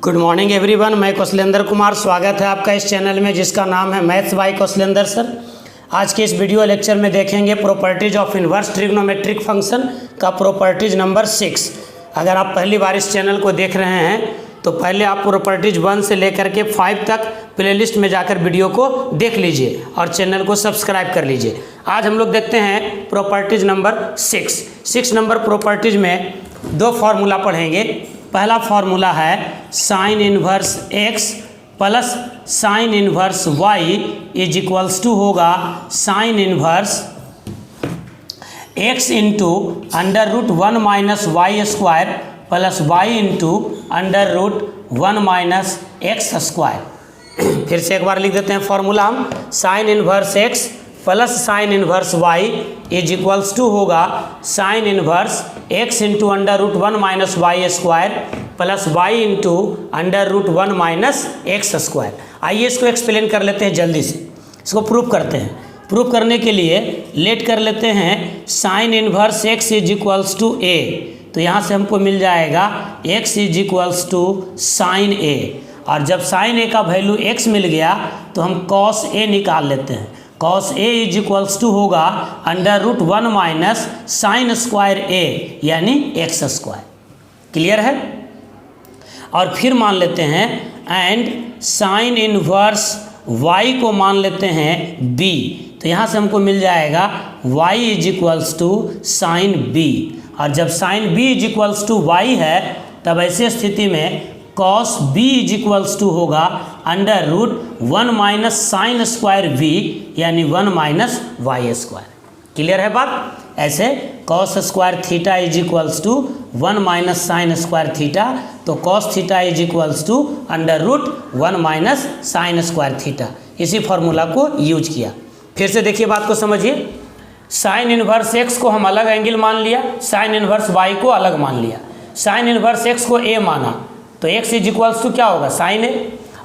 Good morning everyone, मैं कौशलेंद्र कुमार। स्वागत है आपका इस चैनल में जिसका नाम है मैथ्स बाय कौशलेंद्र सर। आज के इस वीडियो लेक्चर में देखेंगे properties of inverse trigonometric function का प्रॉपर्टीज नंबर 6। अगर आप पहली बार इस चैनल को देख रहे हैं तो पहले आप प्रॉपर्टीज 1 से लेकर के 5 तक प्लेलिस्ट में जाकर वीडियो को देख लीजिए और चैनल को सब्सक्राइब कर लीजिए। आज हम लोग देखते हैं प्रॉपर्टीज नंबर 6 नंबर प्रॉपर्टीज में दो फार्मूला पढ़ेंगे। पहला फार्मूला है sine inverse x plus sine inverse y is equals to होगा sine inverse x into under root 1 minus y square plus y into under root 1 minus x square. फिर से एक बार लिख देते हैं फार्मूला हम, sine inverse x plus sine inverse y is equals to होगा sine inverse x into under root 1 minus y square plus y into under root 1 minus x square. आइए इसको एक्सप्लेन कर लेते हैं जल्दी से, इसको प्रूव करते हैं। प्रूव करने के लिए लेट कर लेते हैं sine inverse x is equals to a, तो यहाँ से हमको मिल जाएगा x is equals to sine a, और जब साइन a का वैल्यू x मिल गया तो हम कॉस a निकाल लेते हैं। Cos a is equals to होगा under root 1 minus sine square a यानी एक्स स्क्वायर। क्लियर है? और फिर मान लेते हैं एंड साइन इन्वर्स y को मान लेते हैं b, तो यहाँ से हमको मिल जाएगा y is equals to sine b, और जब sine b is equals to y है तब ऐसे स्थिति में cos b is equals to होगा under root 1 minus sine square v यानी 1 माइनस वाई स्क्वायर। क्लियर है बात? ऐसे cos square theta is equals to 1 minus sine square theta, तो cos theta is equals to under root 1 minus sine square theta. इसी formula को use किया। फिर से देखिए बात को समझिए। साइन इन्वर्स x को हम अलग एंगल मान लिया, साइन इन्वर्स y को अलग मान लिया। साइन इन्वर्स x को a माना तो x इज इक्वल्स टू क्या होगा साइन a,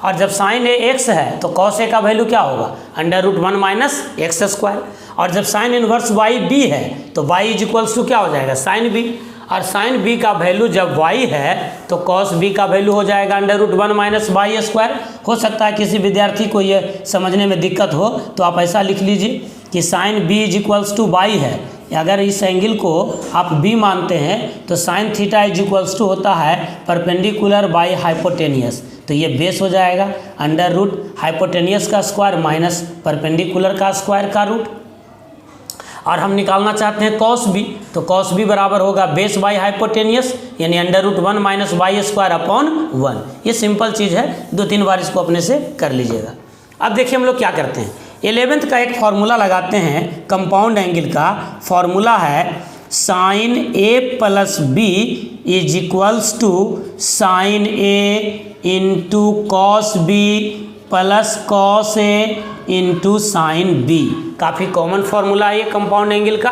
और जब साइन a x है तो कॉस a का वैल्यू क्या होगा under root 1 minus x square, और जब साइन इन्वर्स y b है तो y इज इक्वल्स टू क्या हो जाएगा साइन b, और साइन b का वैल्यू जब y है तो कॉस b का वैल्यू हो जाएगा under root 1 minus y square. हो सकता है किसी विद्यार्थी को ये समझने में दिक्कत हो तो आप ऐसा लिख लीजिए कि sine b is equals to y है, अगर इस एंगल को आप b मानते हैं तो sine theta is equals to होता है परपेंडिकुलर बाय हाइपोटेनियस, तो ये बेस हो जाएगा अंडर रूट हाइपोटेनियस का स्क्वायर माइनस परपेंडिकुलर का स्क्वायर का रूट। और हम निकालना चाहते हैं कॉस b, तो कॉस b बराबर होगा बेस बाय हाइपोटेनियस यानी under root 1 minus y square upon 1। ये सिंपल चीज़ है, 2-3 बार इसको अपने से कर लीजिएगा। अब देखिए हम लोग क्या करते हैं, 11th का एक फार्मूला लगाते हैं कंपाउंड एंगल का। फार्मूला है sine a plus b is equals to sine a into cos b plus cos a into sine b। काफ़ी कॉमन फार्मूला है ये कंपाउंड एंगल का।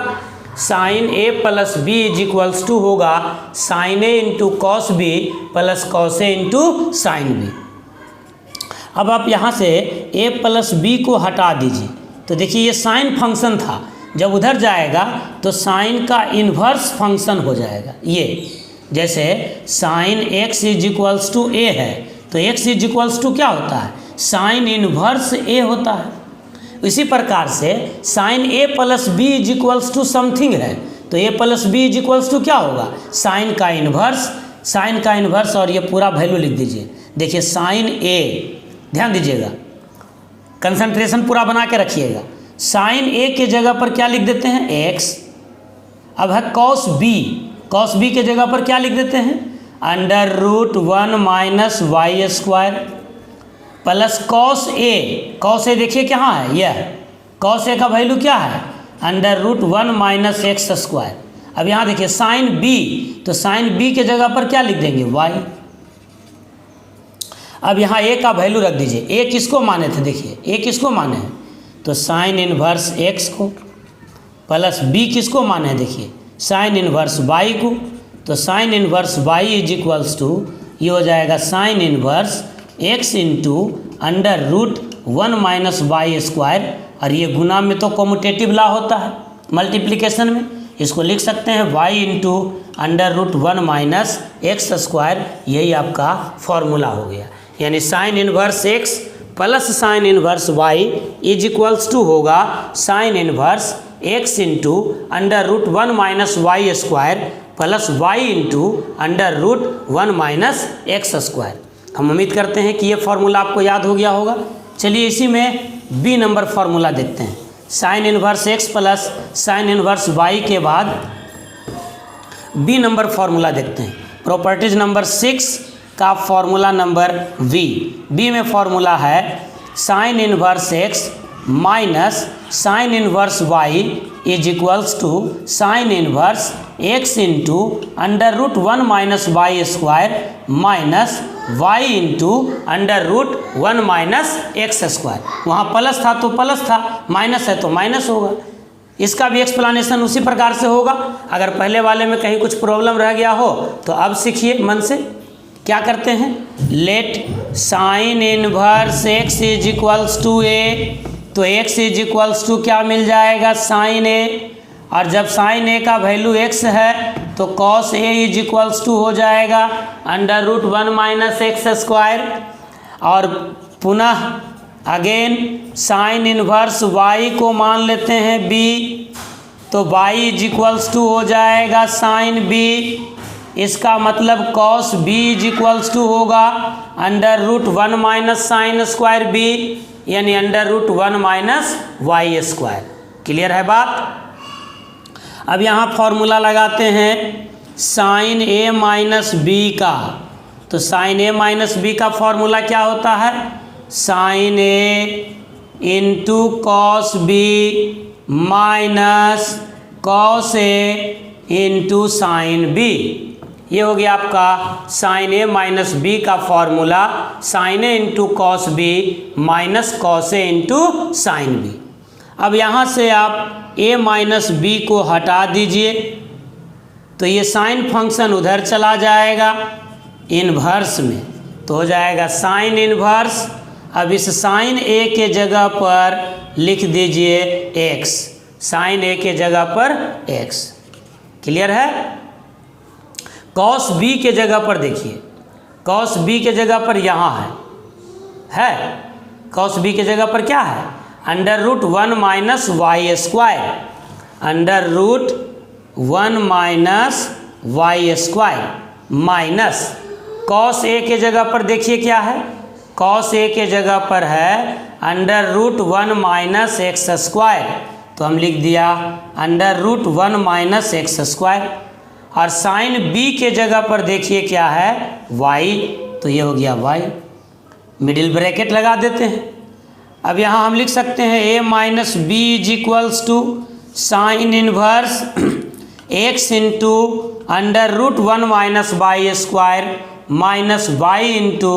Sine a plus b is equals to होगा sine a into cos b plus cos a into sine b। अब आप यहाँ से a plus B को हटा दीजिए, तो देखिए ये साइन फंक्शन था, जब उधर जाएगा तो साइन का इन्वर्स फंक्शन हो जाएगा। ये जैसे sine x is equals to a है तो x इज इक्वल्स टू क्या होता है साइन इन्वर्स a होता है। इसी प्रकार से sine a plus b is equals to something है तो a plus b is equals to क्या होगा साइन का इन्वर्स, और ये पूरा वैल्यू लिख दीजिए। देखिए साइन a, ध्यान दीजिएगा, कंसंट्रेशन पूरा बना के रखिएगा। साइन a के जगह पर क्या लिख देते हैं x। अब है कॉस b के जगह पर क्या लिख देते हैं under root 1 minus y square plus cos a देखिए कहाँ है, यह कॉस a का वैल्यू क्या है under root 1 minus x square. अब यहाँ देखिए साइन b, तो साइन b के जगह पर क्या लिख देंगे y। अब यहाँ a का वैल्यू रख दीजिए। a किसको माने थे, देखिए a किसको माने हैं तो साइन इन्वर्स x को, प्लस b किसको माने हैं देखिए साइन इन्वर्स y को, तो sine inverse y is equals to ये हो जाएगा sine inverse x into under root 1 minus y square, और ये गुना में तो कॉम्यूटेटिव लॉ होता है मल्टीप्लिकेशन में, इसको लिख सकते हैं y into √1 minus x square, यही आपका फॉर्मूला हो गया। यानी sine inverse x plus sine inverse y is equals to होगा sine inverse x into √1 minus y square plus y into √1 minus x square. हम उम्मीद करते हैं कि ये फार्मूला आपको याद हो गया होगा। चलिए इसी में बी नंबर फार्मूला देखते हैं। Sine inverse x plus sine inverse y के बाद बी नंबर फार्मूला देखते हैं। प्रॉपर्टीज नंबर 6 का फार्मूला नंबर बी में फार्मूला है sine inverse x minus sine inverse y is equals to sine inverse x into √1 minus y square minus y into √1 minus x square. वहाँ plus था तो plus था, minus है तो minus होगा। इसका भी एक्सप्लेनेशन उसी प्रकार से होगा। अगर पहले वाले में कहीं कुछ प्रॉब्लम रह गया हो तो अब सीखिए मन से। क्या करते हैं, let sine inverse x is equals to a, तो x इज इक्वल्स टू क्या मिल जाएगा, साइन ए। और जब साइन ए का वैल्यू x है तो cos a is equals to हो जाएगा √1 माइनस एक्स स्क्वायर। और पुनः अगेन साइन इन्वर्स y को मान लेते हैं b, तो y इज इक्वल्स टू हो जाएगा साइन b। इसका मतलब cos b is equals to होगा √1 माइनस साइन स्क्वायर b, यानी √1 माइनस वाई स्क्वायर। क्लियर है बात। अब यहाँ फॉर्मूला लगाते हैं साइन ए माइनस बी का। तो साइन ए माइनस बी का फॉर्मूला क्या होता है, sine a into cos b minus cos a into sine b. ये हो गया आपका साइन ए माइनस बी का formula, sine a into cos b minus cos a into sine b. अब यहाँ से आप a माइनस बी को हटा दीजिए तो ये साइन फंक्शन उधर चला जाएगा इन्वर्स में, तो हो जाएगा साइन इन्वर्स। अब इस साइन a के जगह पर लिख दीजिए x, साइन a के जगह पर x। क्लियर है। कॉस b के जगह पर देखिए, कॉस b के जगह पर यहाँ है कॉस b के जगह पर क्या है, √1 minus y square, √1 minus y square minus cos a के जगह पर देखिए क्या है, कॉस ए के जगह पर है √1 माइनस एक्स स्क्वायर, तो हम लिख दिया √1 माइनस एक्स स्क्वायर। और साइन बी के जगह पर देखिए क्या है, वाई, तो ये हो गया वाई। मिडिल ब्रैकेट लगा देते हैं। अब यहाँ हम लिख सकते हैं a minus b is equals to sine inverse x into √1 minus y square minus y into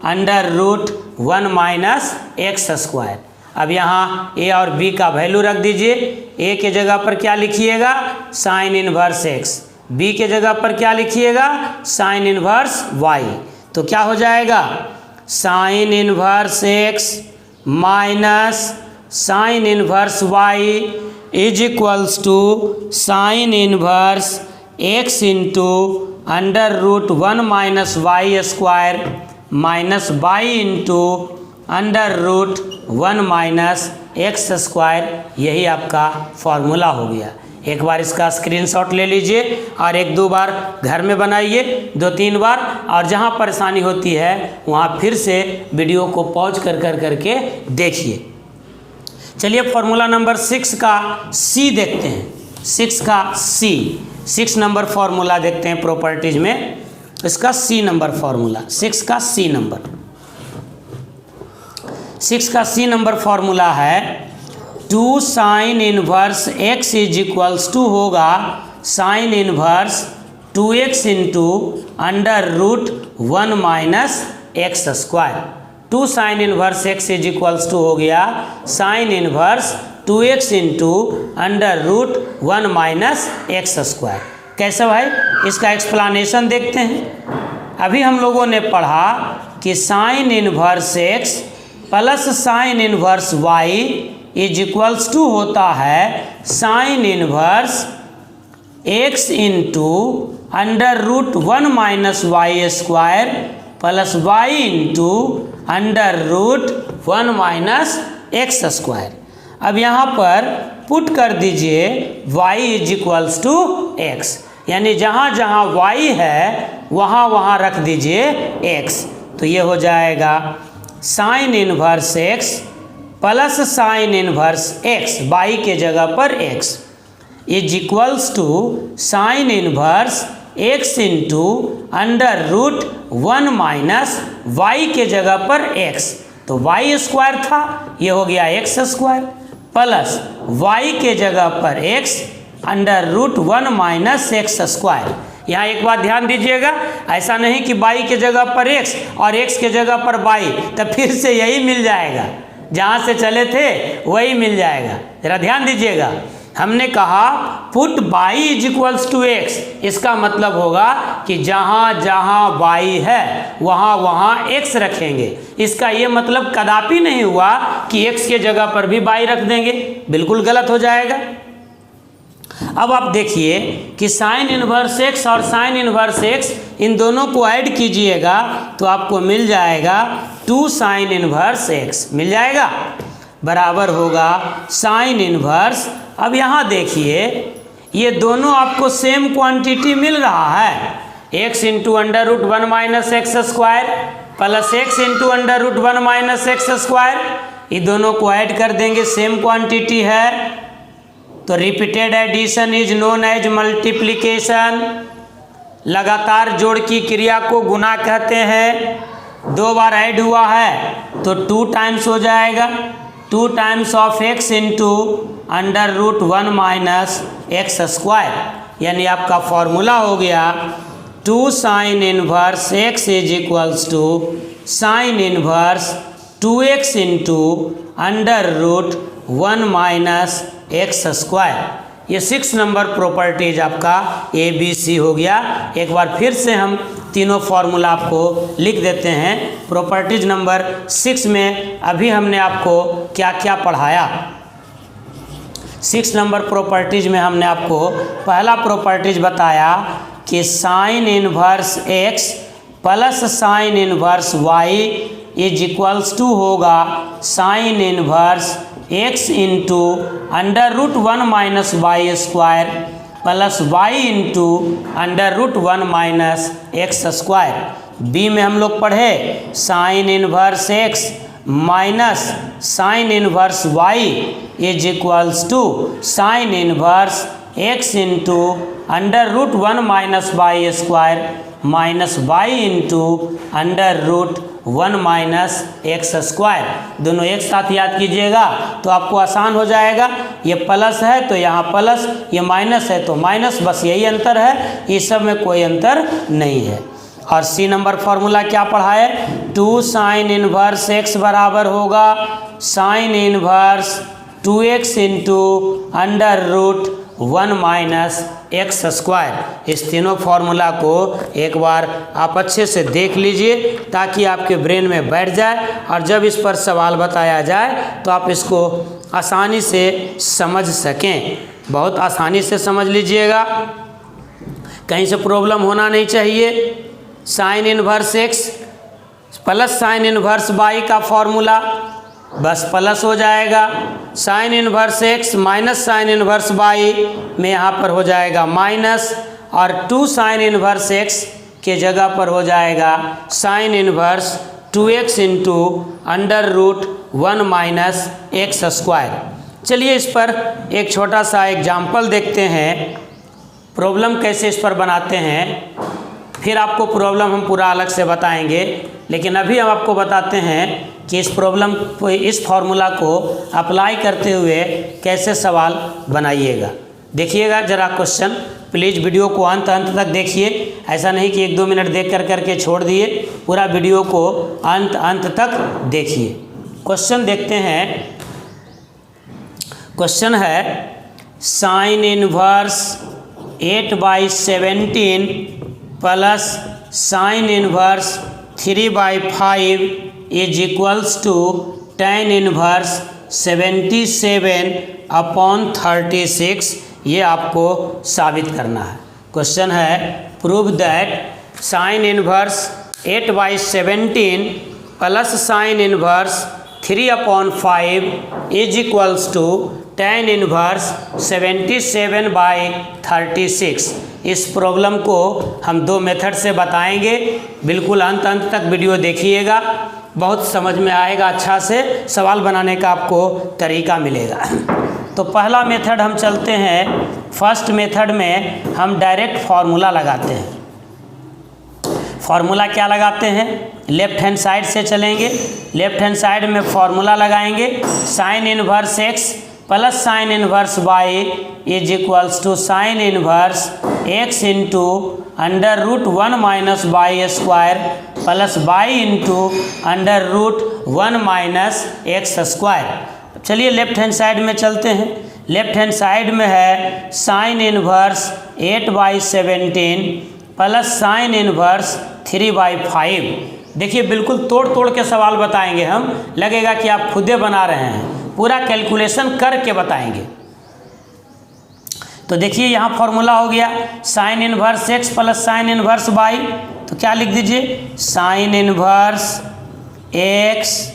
√1 minus x square. अब यहाँ a और b का वैल्यू रख दीजिए। a के जगह पर क्या लिखिएगा, साइन इन्वर्स x, b के जगह पर क्या लिखिएगा, साइन इन्वर्स y। तो क्या हो जाएगा, sine inverse x minus sine inverse y is equals to sine inverse x into √1 minus y square minus y into √1 minus x square. यही आपका फॉर्मूला हो गया। एक बार इसका स्क्रीनशॉट ले लीजिए और 1-2 बार घर में बनाइए, 2-3 बार, और जहाँ परेशानी होती है वहाँ फिर से वीडियो को पॉज करके देखिए। चलिए फॉर्मूला नंबर 6 का सी देखते हैं। 6 का सी, 6 नंबर फॉर्मूला देखते हैं प्रॉपर्टीज में। इसका सी नंबर फॉर्मूला, 6 का सी नंबर, 6 का सी नंबर फॉर्मूला है 2 sine inverse x is equals to होगा sine inverse 2x into √1 minus x square. 2 sine inverse x is equals to हो गया sine inverse 2x into √1 minus x square. कैसे भाई, इसका explanation देखते हैं। अभी हम लोगों ने पढ़ा कि sine inverse x plus sine inverse y is equals to होता है sine inverse x into under root 1 minus y square plus y into under root 1 minus x square. अब यहाँ पर पुट कर दीजिए y is equals to x, यानी जहाँ जहाँ y है वहाँ वहाँ रख दीजिए x। तो ये हो जाएगा sine inverse x plus sine inverse x, y के जगह पर x is equals to sine inverse x into under root 1 minus y के जगह पर x। तो y स्क्वायर था, ये हो गया x स्क्वायर प्लस y के जगह पर x under root 1 minus x square. यहाँ एक बात ध्यान दीजिएगा, ऐसा नहीं कि y के जगह पर x और x के जगह पर y, तब फिर से यही मिल जाएगा, जहाँ से चले थे वही मिल जाएगा। जरा ध्यान दीजिएगा, हमने कहा put y is equals to x, इसका मतलब होगा कि जहाँ जहाँ y है वहाँ वहाँ x रखेंगे। इसका ये मतलब कदापि नहीं हुआ कि x के जगह पर भी y रख देंगे, बिल्कुल गलत हो जाएगा। अब आप देखिए कि साइन इनवर्स x और साइन इनवर्स x इन दोनों को ऐड कीजिएगा तो आपको मिल जाएगा 2 साइन इनवर्स x मिल जाएगा, बराबर होगा साइन इनवर्स। अब यहाँ देखिए ये दोनों आपको सेम क्वांटिटी मिल रहा है, x into under root 1 minus x square plus x into under root 1 minus x square, ये दोनों को ऐड कर देंगे, सेम क्वांटिटी है। तो repeated addition is known as multiplication, लगातार जोड़ की क्रिया को गुना कहते हैं। 2 बार ऐड हुआ है तो 2 टाइम्स हो जाएगा, 2 times of x into under root 1 minus x square, यानी आपका फॉर्मूला हो गया 2 sine inverse x is equals to sine inverse 2x into under root 1 minus x square. ये 6 नंबर प्रॉपर्टीज आपका ABC हो गया। एक बार फिर से हम तीनों फॉर्मूला आपको लिख देते हैं। प्रॉपर्टीज नंबर 6 में अभी हमने आपको क्या क्या पढ़ाया। 6 नंबर प्रॉपर्टीज में हमने आपको पहला प्रॉपर्टीज बताया कि sine inverse x plus sine inverse y is equals to होगा sine inverse x into under root 1 minus y square plus y into under root 1 minus x square. B में हम लोग पढ़े sine inverse x minus sine inverse y is equals to sine inverse x into under root 1 minus y square minus y into under root 1 minus x square. दोनों एक साथ याद कीजिएगा तो आपको आसान हो जाएगा। ये प्लस है तो यहाँ प्लस, ये माइनस है तो माइनस, बस यही अंतर है, इस सब में कोई अंतर नहीं है। और सी नंबर फॉर्मूला क्या पढ़ा है, 2 साइन इनवर्स x बराबर होगा sine inverse 2x into under root 1 minus x square. इस तीनों फार्मूला को एक बार आप अच्छे से देख लीजिए ताकि आपके ब्रेन में बैठ जाए और जब इस पर सवाल बताया जाए तो आप इसको आसानी से समझ सकें। बहुत आसानी से समझ लीजिएगा, कहीं से प्रॉब्लम होना नहीं चाहिए। Sine inverse x plus sine inverse y का फॉर्मूला बस प्लस हो जाएगा, sine inverse x minus sine inverse y में यहाँ पर हो जाएगा माइनस, और 2 साइन इनवर्स एक्स के जगह पर हो जाएगा sine inverse 2x into under root 1 minus x square. चलिए इस पर एक छोटा सा एग्जाम्पल देखते हैं, प्रॉब्लम कैसे इस पर बनाते हैं, फिर आपको प्रॉब्लम हम पूरा अलग से बताएंगे। लेकिन अभी हम आपको बताते हैं कि इस प्रॉब्लम को, इस फॉर्मूला को अप्लाई करते हुए कैसे सवाल बनाइएगा। देखिएगा ज़रा क्वेश्चन, प्लीज़ वीडियो को अंत तक देखिए, ऐसा नहीं कि 1-2 मिनट देख करके छोड़ दिए, पूरा वीडियो को अंत तक देखिए। क्वेश्चन देखते हैं। क्वेश्चन है sine inverse 8/17 plus sine inverse 3/5 is equals to tan inverse 77/36। ये आपको साबित करना है। क्वेश्चन है prove that sine inverse 8/17 plus sine inverse 3/5 is equals to tan inverse 77/36। इस प्रॉब्लम को हम दो मेथड से बताएंगे। बिल्कुल अंत तक वीडियो देखिएगा, बहुत समझ में आएगा, अच्छा से सवाल बनाने का आपको तरीका मिलेगा। तो पहला मेथड हम चलते हैं। फर्स्ट मेथड में हम डायरेक्ट फार्मूला लगाते हैं। फार्मूला क्या लगाते हैं? लेफ्ट हैंड साइड से चलेंगे। लेफ्ट हैंड साइड में फार्मूला लगाएंगे, sine inverse x plus sine inverse y is equals to sine inverse x into under root 1 minus y square plus y into under root 1 minus x square. चलिए left hand side में चलते हैं। Left hand side में है sine inverse 8/17 plus sine inverse 3/5। देखिए बिल्कुल तोड़ तोड़ के सवाल बताएंगे हम, लगेगा कि आप खुदे बना रहे हैं, पूरा कैलकुलेशन करके बताएंगे। तो देखिए यहाँ फॉर्मूला हो गया sine inverse x plus sine inverse y। तो क्या लिख दीजिए, sine inverse x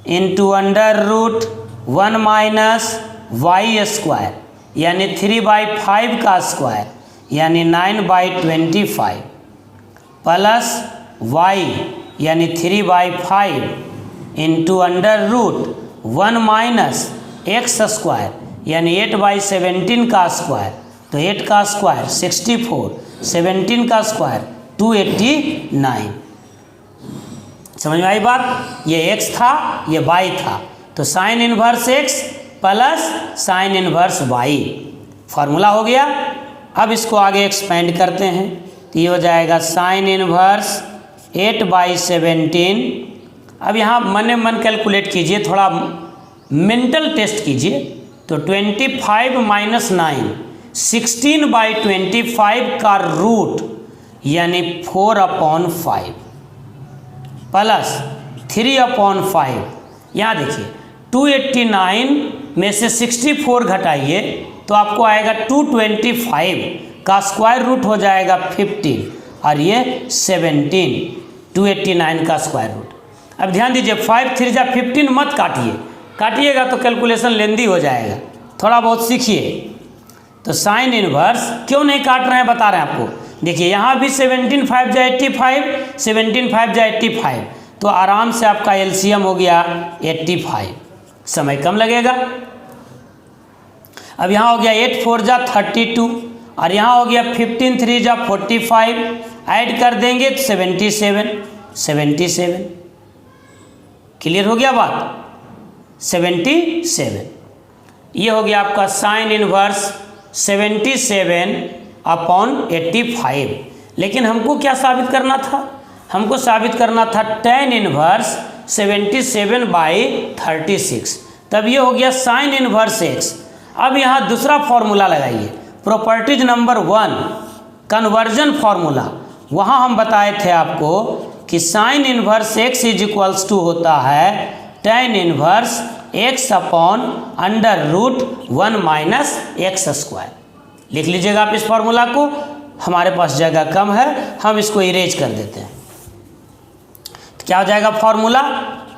into under root 1 minus y square यानी 3/5 का स्क्वायर यानी 9/25 प्लस y यानी 3/5 into under root 1 minus x square यानी 8/17 का स्क्वायर। तो 8 का स्क्वायर 64, 17 का स्क्वायर 289। समझ में आई बात? ये x था, ये y था। तो sign inverse x plus sine inverse y formula हो गया। अब इसको आगे एक्सपेंड करते हैं तो ये हो जाएगा साइन इनवर्स 8/17। अब यहाँ मन मन कैलकुलेट कीजिए, थोड़ा मेंटल टेस्ट कीजिए। तो 25 माइनस 9 16/25 का रूट यानी 4/5 प्लस 3/5। यहाँ देखिए 289 में से 64 घटाइए तो आपको आएगा 225 का स्क्वायर रूट हो जाएगा 15 और ये 17, 289 का स्क्वायर रूट। अब ध्यान दीजिए 5 3 जा 15 मत काटिए, काटिएगा तो कैलकुलेशन लेंदी हो जाएगा, थोड़ा बहुत सीखिए। तो साइन इनवर्स क्यों नहीं काट रहे हैं बता रहे हैं आपको। देखिए यहाँ भी 17 5 जा 85, 17 5 जा 85, तो आराम से आपका एलसीएम हो गया 85, समय कम लगेगा। अब यहाँ हो गया 8 4 जा 32 और यहाँ हो गया 15 3 जा 45, ऐड कर देंगे तो 77। क्लियर हो गया बात? 77। ये हो गया आपका साइन इनवर्स 77/85। लेकिन हमको क्या साबित करना था? हमको साबित करना था tan इनवर्स 77/36। तब ये हो गया साइन इनवर्स x। अब यहाँ दूसरा फॉर्मूला लगाइए, प्रॉपर्टीज नंबर 1 कन्वर्जन फॉर्मूला। वहाँ हम बताए थे आपको कि sine inverse x is equals to होता है tan inverse x upon under root 1 minus x square. लिख लीजिएगा आप इस फॉर्मूला को, हमारे पास जगह कम है, हम इसको इरेज कर देते हैं। तो क्या हो जाएगा फॉर्मूला,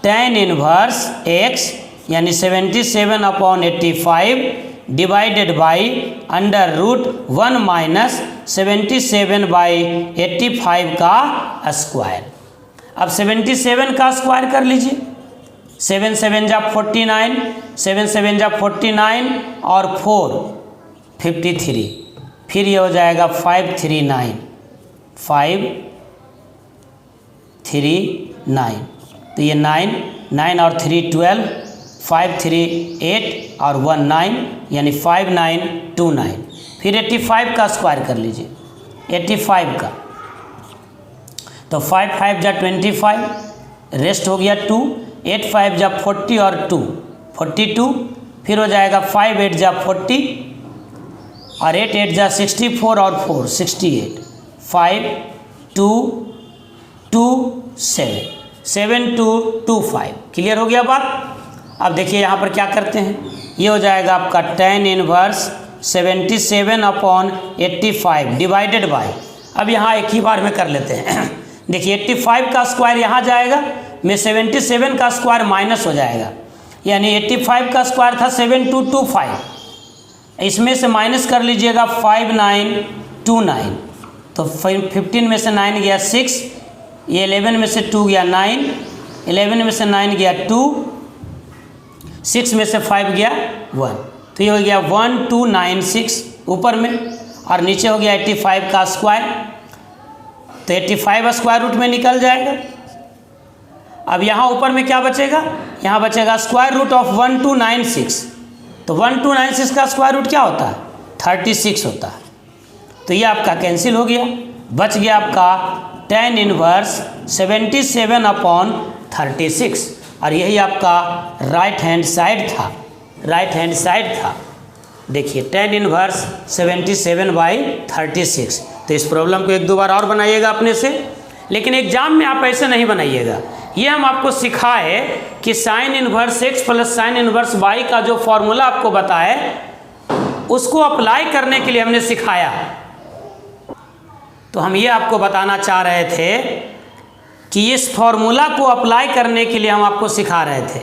tan इनवर्स x यानी 77/85 divided by under root 1 minus 77/85 का स्क्वायर। अब 77 का स्क्वायर कर लीजिए, 7 7 जा 49, 7 7 जा 49 और 4 53, फिर ये हो जाएगा 539, 539। तो ये 9 9 और 3 12, 5 3 8 और 1 9 यानी 5929। फिर 85 का स्क्वायर कर लीजिए, 85 का। तो 5 5 जा 25, रेस्ट हो गया 2, 8 5 जा 40 और 2 42, फिर हो जाएगा 5 8 जा 40 और 8 8 जा 64 और 4 68, 5 2 2 7 7 2 2 5। क्लियर हो गया बात? अब देखिए यहाँ पर क्या करते हैं, ये हो जाएगा आपका tan इनवर्स 77/85 डिवाइडेड बाय अब यहाँ एक ही बार में कर लेते हैं। देखिए 85 का स्क्वायर यहाँ जाएगा, में 77 का स्क्वायर माइनस हो जाएगा, यानी 85 का स्क्वायर था 7225, इसमें से माइनस कर लीजिएगा 5929, तो 15 में से 9 गया 6, ये 11 में से 2 गया 9, 11 में से 9 गया 2, 6 में से 5 गया 1, तो ये हो गया 1296 ऊपर में, और नीचे हो गया 85 का स्क्वायर, तो 85 स्क्वायर रूट में निकल जाएगा। अब यहाँ ऊपर में क्या बचेगा, यहाँ बचेगा स्क्वायर रूट ऑफ 1296, तो 1296 का स्क्वायर रूट क्या होता है, 36 होता है, तो ये आपका कैंसिल हो गया, बच गया आपका tan इनवर्स 77/36, और यही आपका राइट हैंड साइड था, देखिए tan इनवर्स 77/36। तो इस प्रॉब्लम को एक दो बार और बनाइएगा अपने से, लेकिन एग्जाम में आप ऐसे नहीं बनाइएगा। ये हम आपको सिखाए कि sine inverse x plus sine inverse y का जो फॉर्मूला आपको बताए उसको अप्लाई करने के लिए हमने सिखाया। तो हम ये आपको बताना चाह रहे थे कि इस फॉर्मूला को अप्लाई करने के लिए हम आपको सिखा रहे थे।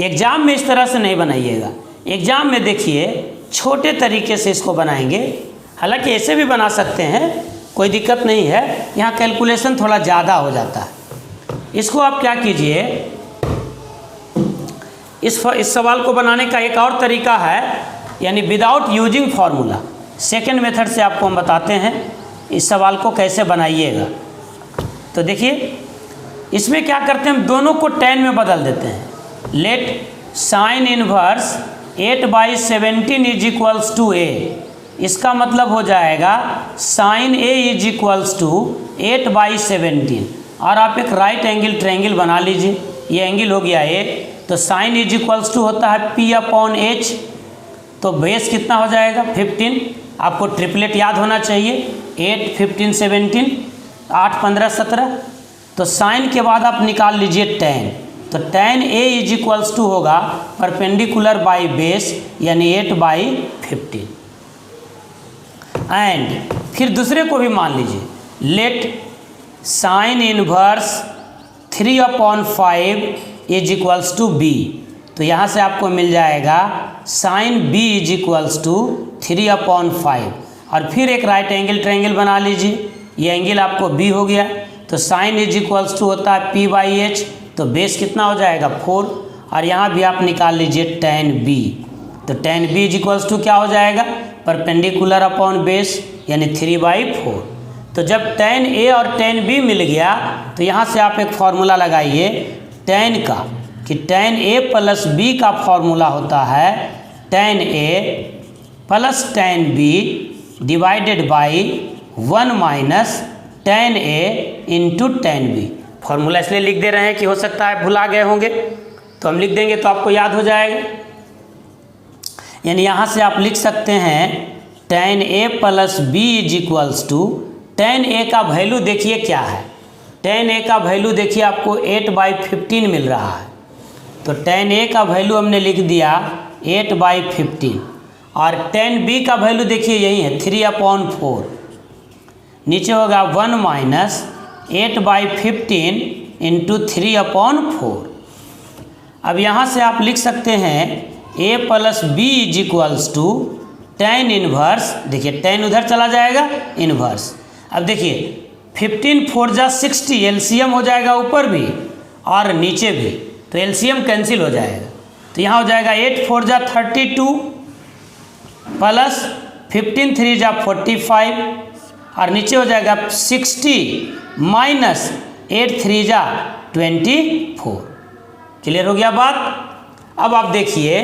एग्जाम में इस तरह से नहीं बनाइएगा। एग्जाम में देखिए छोटे तरीके से इसको बनाएंगे, हालांकि ऐसे भी बना सकते हैं, कोई दिक्कत नहीं है, यहाँ कैलकुलेशन थोड़ा ज़्यादा हो जाता है। इसको आप क्या कीजिए, इस सवाल को बनाने का एक और तरीका है, यानी without using formula. Second method से आपको हम बताते हैं इस सवाल को कैसे बनाइएगा। तो देखिए इसमें क्या करते हैं, हम दोनों को tan में बदल देते हैं। Let sine inverse 8/17 is equals to a, इसका मतलब हो जाएगा sine a is equals to 8/17, और आप एक राइट एंगल ट्रायंगल बना लीजिए, ये एंगल हो गया a, तो साइन इज इक्वल्स टू होता है p/h, तो बेस कितना हो जाएगा 15, आपको ट्रिपलेट याद होना चाहिए, 8 15 17, 8 15 17, तो साइन के बाद आप निकाल लीजिए tan, तो tan a is equals to होगा परपेंडिकुलर बाई बेस, यानी 8/15। एंड फिर दूसरे को भी मान लीजिए, let sine inverse 3/5 is equals to b, तो यहाँ से आपको मिल जाएगा sine b is equals to 3/5, और फिर एक राइट एंगल ट्रायंगल बना लीजिए, ये एंगल आपको b हो गया, तो साइन इज इक्वल्स टू होता है p/h, तो बेस कितना हो जाएगा 4, और यहाँ भी आप निकाल लीजिए tan b, तो tan b is equals to क्या हो जाएगा परपेंडिकुलर अपॉन बेस, यानी 3/4। तो जब tan a और tan b मिल गया, तो यहाँ से आप एक फार्मूला लगाइए tan का, कि tan a प्लस b का फॉर्मूला होता है tan a plus tan b divided by 1 minus tan a into tan b। Formula इसलिए लिख दे रहे हैं कि हो सकता है भुला गए होंगे, तो हम लिख देंगे तो आपको याद हो जाएगा। यानी यहाँ से आप लिख सकते हैं tan a plus b is equals to, tan a का वैल्यू देखिए क्या है, tan a का वैल्यू देखिए आपको 8/15 मिल रहा है, तो tan a का वैल्यू हमने लिख दिया 8/15, और tan b का वैल्यू देखिए यही है 3/4, नीचे होगा 1 माइनस 8/15 इंटू 3/4। अब यहाँ से आप लिख सकते हैं a plus b is equals to tan inverse, देखिए tan उधर चला जाएगा इनवर्स। अब देखिए 15 4 जा 60, एलसीएम हो जाएगा ऊपर भी और नीचे भी, तो एलसीएम कैंसिल हो जाएगा, तो यहाँ हो जाएगा 8 4 जा 32 प्लस 15 3 जा 45, और नीचे हो जाएगा 60 माइनस 8 3 जा 24। क्लियर हो गया बात। अब आप देखिए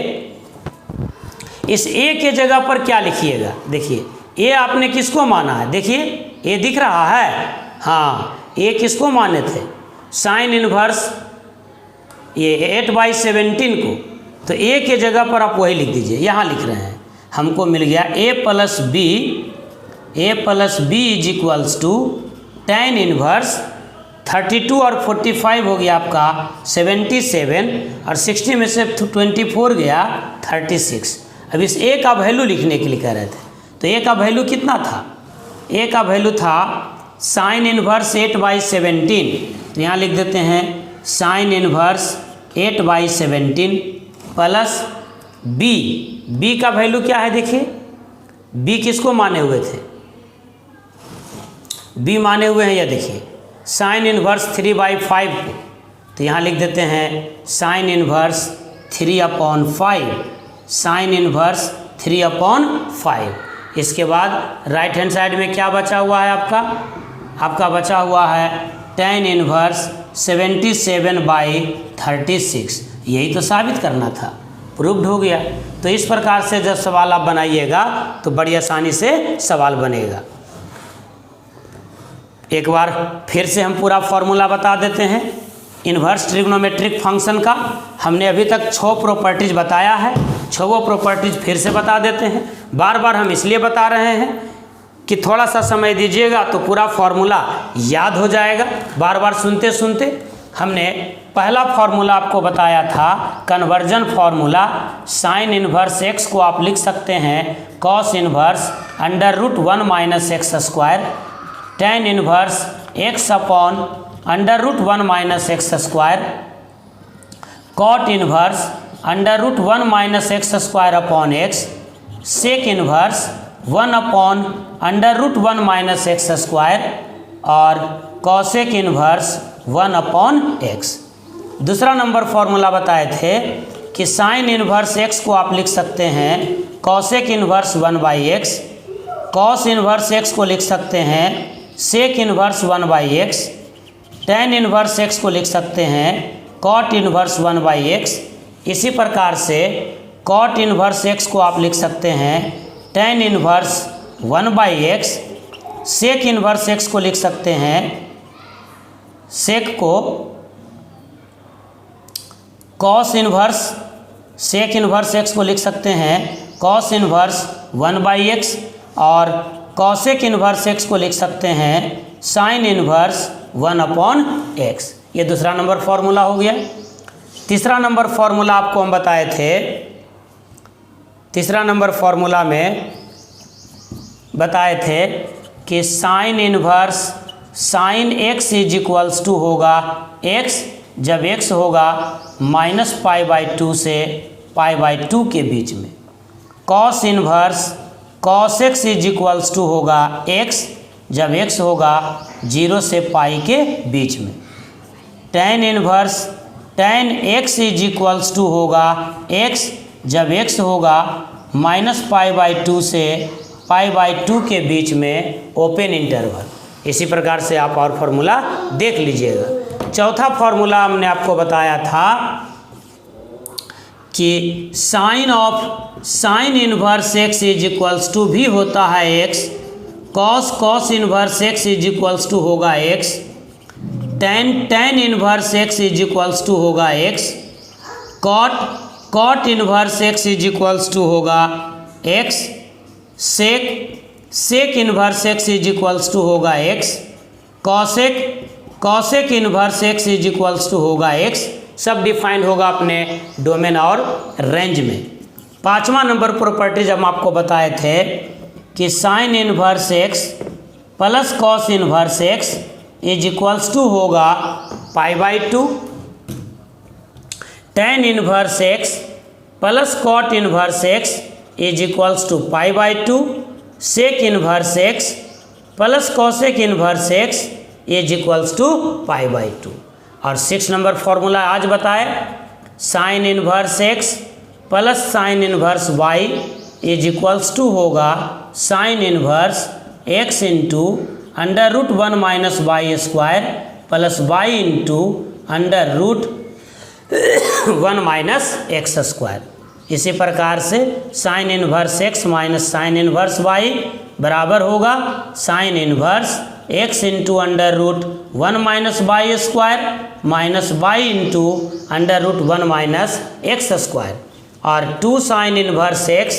इस a के जगह पर क्या लिखिएगा, देखिए a आपने किसको माना है, देखिए a दिख रहा है, हाँ a किसको माने थे साइन इनवर्स ये 8/17 को, तो a के जगह पर आप वही लिख दीजिए, यहाँ लिख रहे हैं, हमको मिल गया a plus b is equals to tan inverse 32 और 45 हो गया आपका 77, और 60 में से 24 गया 36। अब इस a का वैल्यू लिखने के लिए कह रहे थे, तो a का वैल्यू कितना था, a का वैल्यू था साइन इनवर्स 8/17, तो यहाँ लिख देते हैं साइन इनवर्स 8/17 प्लस बी का वैल्यू क्या है देखिए, बी किसको माने हुए थे, बी माने हुए हैं, यह देखिए साइन इनवर्स 3/5 को, तो यहाँ लिख देते हैं साइन इनवर्स 3/5, साइन इनवर्स 3/5। इसके बाद राइट हैंड साइड में क्या बचा हुआ है आपका बचा हुआ है tan इनवर्स 77/36, यही तो साबित करना था, प्रूव्ड हो गया। तो इस प्रकार से जब सवाल आप बनाइएगा तो बड़ी आसानी से सवाल बनेगा। एक बार फिर से हम पूरा फॉर्मूला बता देते हैं इन्वर्स ट्रिग्नोमेट्रिक फंक्शन का। हमने अभी तक 6 प्रॉपर्टीज बताया है, 6 प्रॉपर्टीज फिर से बता देते हैं। बार बार हम इसलिए बता रहे हैं कि थोड़ा सा समय दीजिएगा तो पूरा फॉर्मूला याद हो जाएगा बार बार सुनते सुनते। हमने पहला फॉर्मूला आपको बताया था conversion formula, sine inverse x को आप लिख सकते हैं cos inverse √1 - x square, tan inverse x upon √1 - x square, cot inverse √1 - x square upon x, sec inverse 1 upon √1 - x square और कॉसेक इनवर्स 1 अपॉन x। दूसरा नंबर फॉर्मूला बताए थे कि साइन इनवर्स x को आप लिख सकते हैं cosec inverse 1/x, cos inverse x को लिख सकते हैं sec inverse 1/x, tan inverse x को लिख सकते हैं कॉट इनवर्स 1/x। इसी प्रकार से कॉट इनवर्स x को आप लिख सकते हैं tan inverse 1/x, sec inverse x को लिख सकते हैं सेक को cos inverse, sec inverse x को लिख सकते हैं कॉस इनवर्स 1/x और कॉसेक इनवर्स x को लिख सकते हैं साइन इनवर्स 1 अपॉन x। ये दूसरा नंबर फॉर्मूला हो गया। तीसरा नंबर फॉर्मूला आपको हम बताए थे, तीसरा नंबर फॉर्मूला में बताए थे कि sine inverse sine x is equals to होगा x जब x होगा -π/2 से π/2 के बीच में, cos inverse cos x is equals to होगा x जब x होगा 0 से पाई के बीच में, tan inverse tan x is equals to होगा x जब x होगा -π/2 से π/2 के बीच में ओपन इंटरवल। इसी प्रकार से आप और फार्मूला देख लीजिएगा। चौथा फार्मूला हमने आपको बताया था कि sine inverse x is equals to भी होता है x, cos inverse x is equals to होगा x, tan inverse x is equals to होगा x, cot inverse x is equals to होगा x, sec inverse x is equals to होगा x, cosec inverse x is equals to होगा x। सब defined होगा अपने domain और range में। पांचवा नंबर प्रॉपर्टीज हम आपको बताए थे कि sine inverse x plus cos inverse x is equals to होगा π/2, tan इनवर्स x प्लस cot inverse x is equals to π/2, sec inverse x plus cosec inverse x is equals to π/2। और 6 number formula आज बताए sine inverse x plus sine inverse y is equals to होगा sine inverse x into √1 - y square plus y into √1 - x square. इसी प्रकार से sine inverse x minus sine inverse y बराबर होगा sine inverse x into √1 - y square minus y into √1 - x square और 2 sine inverse x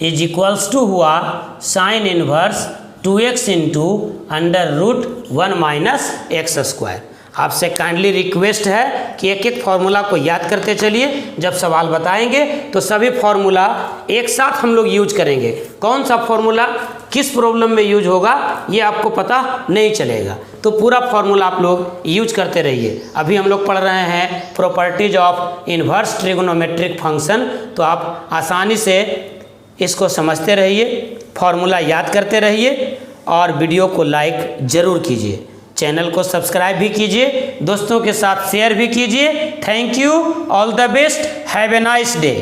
is equals to हुआ sine inverse 2x into √1 - x square. आपसे kindly request है कि एक एक formula को याद करते चलिए। जब सवाल बताएंगे तो सभी फार्मूला एक साथ हम लोग यूज करेंगे। कौन सा फार्मूला किस प्रॉब्लम में यूज होगा ये आपको पता नहीं चलेगा। तो पूरा फॉर्मूला आप लोग यूज करते रहिए। अभी हम लोग पढ़ रहे हैं properties of inverse trigonometric function, तो आप आसानी से इसको समझते रहिए, फॉर्मूला याद करते रहिए और वीडियो को लाइक ज़रूर कीजिए, चैनल को सब्सक्राइब भी कीजिए, दोस्तों के साथ शेयर भी कीजिए। Thank you, all the best, have a nice day.